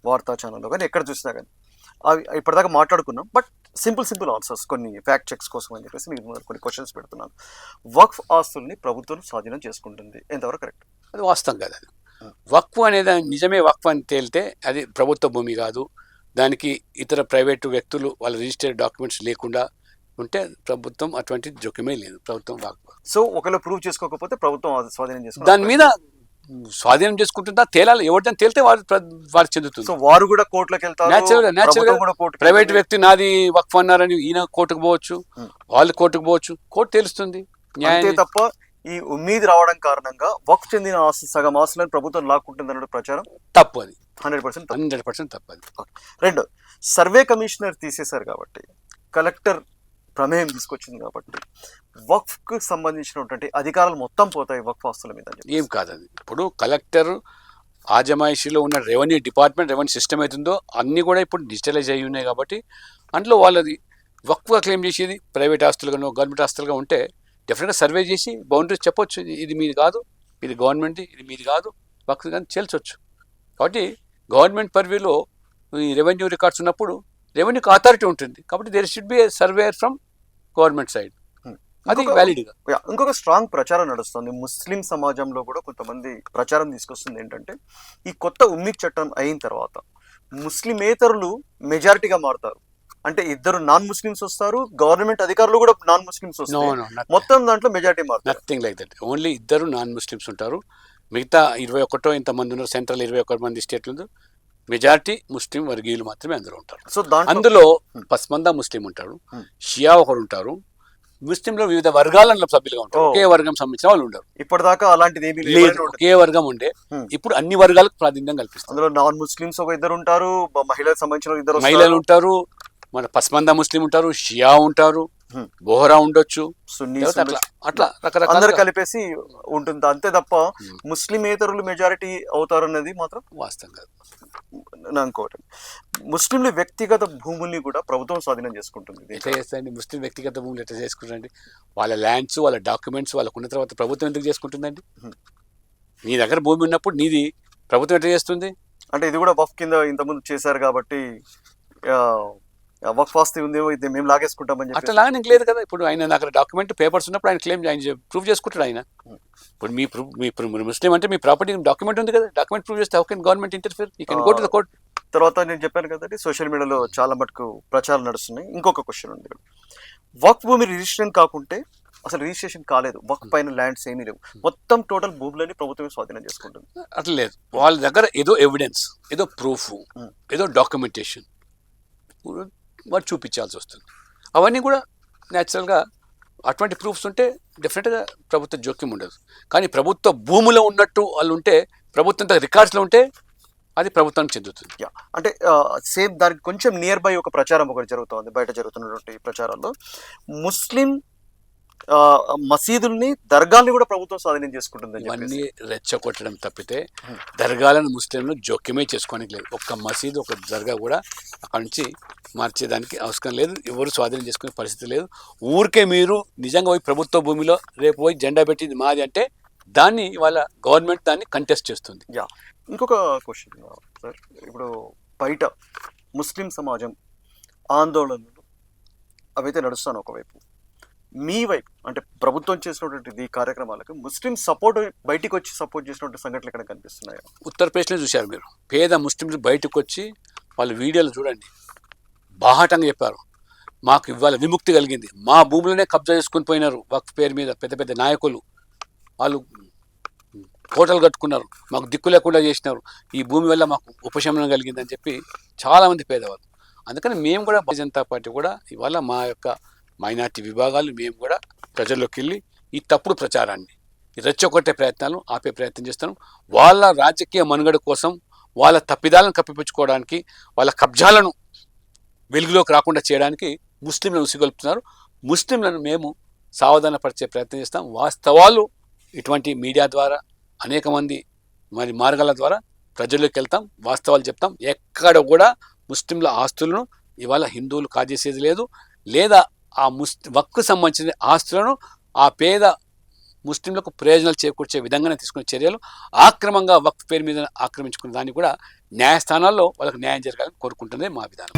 వార్తా ఛానల్లో కానీ ఎక్కడ చూసినా కానీ అవి ఇప్పటిదాకా మాట్లాడుకున్నాం. బట్ సింపుల్ ఆన్సర్స్ కొన్ని ఫ్యాక్ట్ చెక్స్ కోసం అని చెప్పేసి మీకు ముందర కొన్ని క్వశ్చన్స్ పెడుతున్నాను. వక్ఫ్ ఆస్తుల్ని ప్రభుత్వం స్వాధీనం చేసుకుంటుంది, ఎంతవరకు కరెక్ట్? అది వాస్తవం కాదు. అది వక్ఫ్ అనేది నిజమే వక్ఫ్ అని తేలితే అది ప్రభుత్వ భూమి కాదు. దానికి ఇతర ప్రైవేటు వ్యక్తులు వాళ్ళ రిజిస్టర్డ్ డాక్యుమెంట్స్ లేకుండా ఉంటే ప్రభుత్వం అటువంటి జోక్యమే లేదు. ప్రభుత్వం వక్ఫ్ సో ఒకవేళ ప్రూవ్ చేసుకోకపోతే ప్రభుత్వం స్వాధీనం చేసుకుంటుంది. దాని మీద స్వాధీనం చేసుకుంటుందా తేలాలి. ఎవరిదని తేలితే వారికి చెందుతుంది. సో వారు కూడా కోర్టులోకి వెళ్తారు. న్యాచురల్గా ప్రైవేట్ వ్యక్తి నాది వక్ఫ్ అన్నారని ఈయన కోర్టుకు పోవచ్చు, వాళ్ళు కోర్టుకు పోవచ్చు, కోర్టు తెలుస్తుంది. అంతే తప్ప ఈ ఉమ్మీది రావడం కారణంగా వక్ఫ్ చెందిన సగం ఆస్తులను ప్రభుత్వం లాక్కుంటుంది అన్న ప్రచారం తప్పు. అది 100% తప్పు. అది రెండు, సర్వే కమిషనర్ తీసేశారు కాబట్టి, కలెక్టర్ ప్రమేయం తీసుకొచ్చింది కాబట్టి వక్ఫ్ కు సంబంధించినటువంటి అధికారాలు మొత్తం పోతాయి వక్ఫ్ ఆస్తుల మీద. ఏం కాదు. అది ఇప్పుడు కలెక్టర్ ఆజమాయిషీలో ఉన్న రెవెన్యూ డిపార్ట్మెంట్ రెవెన్యూ సిస్టమ్ అవుతుందో అన్నీ కూడా ఇప్పుడు డిజిటలైజ్ అయ్యి ఉన్నాయి కాబట్టి అందులో వాళ్ళది వక్ఫ్గా క్లెయిమ్ చేసేది ప్రైవేట్ ఆస్తులుగానో గవర్నమెంట్ ఆస్తులుగా ఉంటే డెఫినెట్గా సర్వే చేసి బౌండరీస్ చెప్పొచ్చు. ఇది మీది కాదు, ఇది గవర్నమెంట్, ఇది మీది కాదు, వక్ఫ్ కానీ చేల్చొచ్చు. కాబట్టి గవర్నమెంట్ పర్వ్యూలో ఈ రెవెన్యూ రికార్డ్స్ ఉన్నప్పుడు రెవెన్యూకి అథారిటీ ఉంటుంది కాబట్టి there should be a surveyor from government side. అది వ్యాలిడ్గా. ఇంకొక స్ట్రాంగ్ ప్రచారం నడుస్తుంది ముస్లిం సమాజంలో కూడా. కొంతమంది ప్రచారం తీసుకొస్తుంది ఏంటంటే ఈ కొత్త ఉమ్మీద్ చట్టం అయిన తర్వాత ముస్లిమేతరులు మెజారిటీగా మారుతారు. అంటే ఇద్దరు నాన్ ముస్లిమ్స్ వస్తారు, గవర్నమెంట్ అధికారులు కూడా నాన్ ముస్లిమ్స్ వస్తారు, మొత్తం దాంట్లో మెజారిటీ మారుతారు. Nothing like that. ఓన్లీ ఇద్దరు నాన్ ముస్లిమ్స్ ఉంటారు. మిగతా 21 ఇంతమంది ఉన్నారు. సెంట్రల్ 21 మంది స్టేట్లు మెజారిటీ ముస్లిం వర్గీయులు మాత్రమే అందులో ఉంటారు. సో అందులో పస్మందా ముస్లిం ఉంటారు, షియా ఒకరు ఉంటారు, ముస్లింలో వివిధ వర్గాల సభ్యులుగా ఉంటారు. ఒకే వర్గం సంబంధించిన వాళ్ళు ఉండరు. ఇప్పటిదాకా అలాంటిది ఏమీ లేదు. ఒకే వర్గం ఉండే ఇప్పుడు అన్ని వర్గాలకు ప్రాధాన్యం కల్పిస్తారు. అందులో నాన్ ముస్లిమ్స్ ఒక ఇద్దరు ఉంటారు, మహిళలకు సంబంధించిన ఇద్దరు మహిళలు ఉంటారు, మన పస్మందా ముస్లిం ఉంటారు, షియా ఉంటారు, బోహరా ఉండొచ్చు, అట్లా రకరకాల కలిపేసి ఉంటుంది. అంతే తప్ప ముస్లిమేతరులు మెజారిటీ అవుతారు అన్నది మాత్రం వాస్తవం కాదు. అనుకోవటం. ముస్లింలు వ్యక్తిగత భూముల్ని కూడా ప్రభుత్వం స్వాధీనం చేసుకుంటుంది. ఎట్లా చేస్తారండి? ముస్లిం వ్యక్తిగత భూములు ఎట్లా చేసుకుంటారండి? వాళ్ళ ల్యాండ్స్, వాళ్ళ డాక్యుమెంట్స్ వాళ్ళకు ఉన్న తర్వాత ప్రభుత్వం ఎందుకు చేసుకుంటుందండి? నీ దగ్గర భూమి ఉన్నప్పుడు నీది ప్రభుత్వం ఎట్లా చేస్తుంది? అంటే ఇది కూడా వక్ఫ్ కింద ఇంతకుముందు చేశారు కాబట్టి వక్ఫ్ ఆస్తి ఉంది, ఇది మేము లాగేసుకుంటామని చెప్పి అట్లా లాగనికి లేదు కదా. ఇప్పుడు ఆయన దగ్గర డాక్యుమెంట్ పేపర్స్ ఉన్నప్పుడు ఆయన క్లెయిమ్ ఆయన ప్రూవ్ చేసుకుంటాడు. ఆయన ఇప్పుడు మీ ముస్లిం అంటే మీ ప్రాపర్టీ డాక్యుమెంట్ ఉంది కదా, డాక్యుమెంట్ ప్రూవ్ చేస్తే how can government interfere? You can go to the court. తర్వాత నేను చెప్పాను కదండి, సోషల్ మీడియాలో చాలా మటుకు ప్రచారాలు నడుస్తున్నాయి. ఇంకొక క్వశ్చన్ ఉంది, వక్ఫ్ భూమి రిజిస్ట్రేషన్ కాకుంటే అసలు రిజిస్ట్రేషన్ కాలేదు, వక్ఫ్ పైన ల్యాండ్స్ ఏమీ లేవు, మొత్తం టోటల్ భూములని ప్రభుత్వమే స్వాధీనం చేసుకుంటుంది. అట్లా లేదు. వాళ్ళ దగ్గర ఏదో ఎవిడెన్స్, ఏదో ప్రూఫ్, ఏదో డాక్యుమెంటేషన్ వాడు చూపించాల్సి వస్తుంది. అవన్నీ కూడా న్యాచురల్గా అటువంటి ప్రూఫ్స్ ఉంటే డెఫినెట్గా ప్రభుత్వ జోక్యం ఉండదు. కానీ ప్రభుత్వ భూములో ఉన్నట్టు వాళ్ళు ఉంటే, ప్రభుత్వం రికార్డ్స్లో ఉంటే అది ప్రభుత్వానికి చెందుతుంది. అంటే సేమ్ దానికి కొంచెం నియర్ బై ఒక ప్రచారం ఒకటి జరుగుతుంది. బయట జరుగుతున్నటువంటి ప్రచారాల్లో ముస్లిం మసీదుల్ని, దర్గాల్ని కూడా ప్రభుత్వం స్వాధీనం చేసుకుంటుంది. ఇవన్నీ రెచ్చగొట్టడం తప్పితే దర్గాలను ముస్లింలు జోక్యమే చేసుకోవడానికి లేదు. ఒక్క మసీదు, ఒక దర్గా కూడా అక్కడి నుంచి మార్చేదానికి అవసరం లేదు. ఎవరు స్వాధీనం చేసుకునే పరిస్థితి లేదు. ఊరికే మీరు నిజంగా పోయి ప్రభుత్వ భూమిలో రేపు పోయి జెండా పెట్టింది మాది అంటే దాన్ని ఇవాళ గవర్నమెంట్ దాన్ని కంటెస్ట్ చేస్తుంది. ఇంకొక క్వశ్చన్ సార్, ఇప్పుడు బయట ముస్లిం సమాజం ఆందోళనలు అవైతే నడుస్తాను ఒకవైపు, మీ వైపు అంటే ప్రభుత్వం చేసినటువంటి ఈ కార్యక్రమాలకు ముస్లిం సపోర్ట్ బయటికి వచ్చి సపోర్ట్ చేసినటువంటి సంఘటనలు ఎక్కడ కనిపిస్తున్నాయో? ఉత్తరప్రదేశ్లో చూశారు మీరు. పేద ముస్లింలు బయటకు వచ్చి వాళ్ళ వీడియోలు చూడండి, బాహాటంగా చెప్పారు, మాకు ఇవాళ విముక్తి కలిగింది, మా భూములనే కబ్జా చేసుకుని పోయినారు వక్ఫ్ పేరు మీద పెద్ద పెద్ద నాయకులు, వాళ్ళు హోటల్ కట్టుకున్నారు, మాకు దిక్కు లేకుండా చేసినారు, ఈ భూమి వల్ల మాకు ఉపశమనం కలిగిందని చెప్పి చాలామంది పేదవాళ్ళు. అందుకని మేము కూడా భారతీయ జనతా పార్టీ కూడా ఇవాళ మా యొక్క మైనార్టీ విభాగాలు మేము కూడా ప్రజల్లోకి వెళ్ళి ఈ తప్పుడు ప్రచారాన్ని, ఈ రెచ్చగొట్టే ప్రయత్నాలు ఆపే ప్రయత్నం చేస్తాను. వాళ్ళ రాజకీయ మనుగడ కోసం, వాళ్ళ తప్పిదాలను కప్పిపుచ్చుకోవడానికి, వాళ్ళ కబ్జాలను వెలుగులోకి రాకుండా చేయడానికి ముస్లింలను ఉసిగొల్పుతున్నారు. ముస్లింలను మేము సావధానపరిచే ప్రయత్నం చేస్తాం. వాస్తవాలు ఇటువంటి మీడియా ద్వారా అనేక మంది మరి మార్గాల ద్వారా ప్రజల్లోకి వెళ్తాం, వాస్తవాలు చెప్తాం. ఎక్కడ కూడా ముస్లింల ఆస్తులను ఇవాళ హిందువులు కాజేసేది లేదు, లేదా ఆ వక్కు సంబంధించిన ఆస్తులను ఆ పేద ముస్లింలకు ప్రయోజనాలు చేకూర్చే విధంగానే తీసుకునే చర్యలు. ఆక్రమంగా వక్ఫ్ పేరు మీద ఆక్రమించుకున్న దాన్ని కూడా న్యాయస్థానాల్లో వాళ్ళకి న్యాయం జరగాలని కోరుకుంటున్నదే మా విధానం.